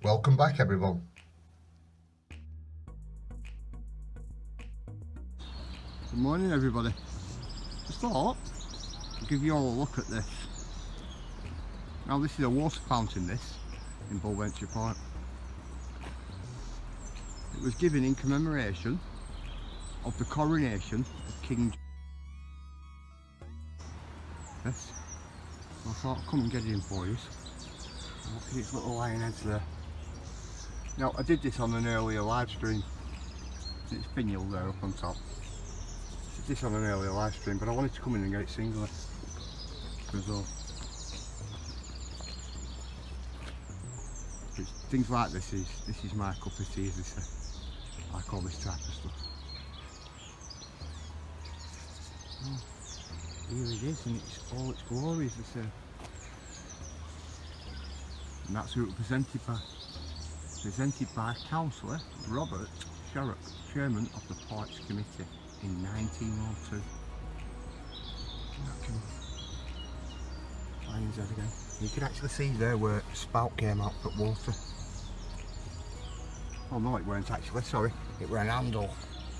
Welcome back, everyone. Good morning, everybody. Just thought I'd give you all a look at this. Now, this is a water fountain, this, in Bullventure Park. It was given in commemoration of the coronation of King This. I thought I'd come and get it in for you. Look at its little lion heads there. Now, I did this on an earlier live stream. It's finial there up on top. I did this on an earlier live stream, but I wanted to come in and get it singly. Things like this is my cup of tea, as they say. I like all this type of stuff. Oh, here it is, and it's all its glory, as they say. And that's who it was presented by. Presented by Councillor Robert Sherrock, Chairman of the Parks Committee in 1902. Lion's head again. You can actually see there where the spout came out for water. Oh no, it weren't actually, sorry. It were an handle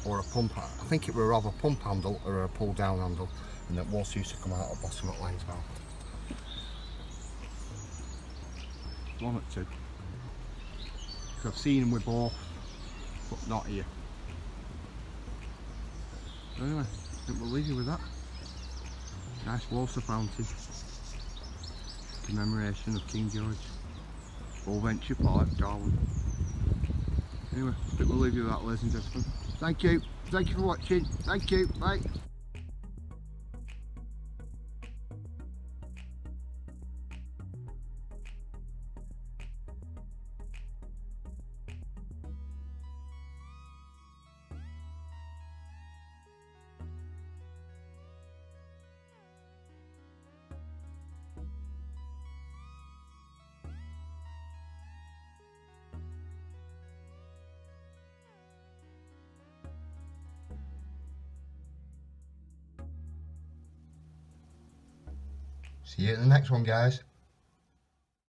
or a pump. I think it were either a pump handle or a pull down handle, and that water used to come out of the bottom of the lion's mouth. One or two. I've seen them with both, but not here. Anyway, I think we'll leave you with that. Nice water fountain. Commemoration of King George. Bullventure Park, Darwin. Anyway, I think we'll leave you with that, ladies and gentlemen. Thank you. Thank you for watching. Thank you. Bye. See you in the next one, guys.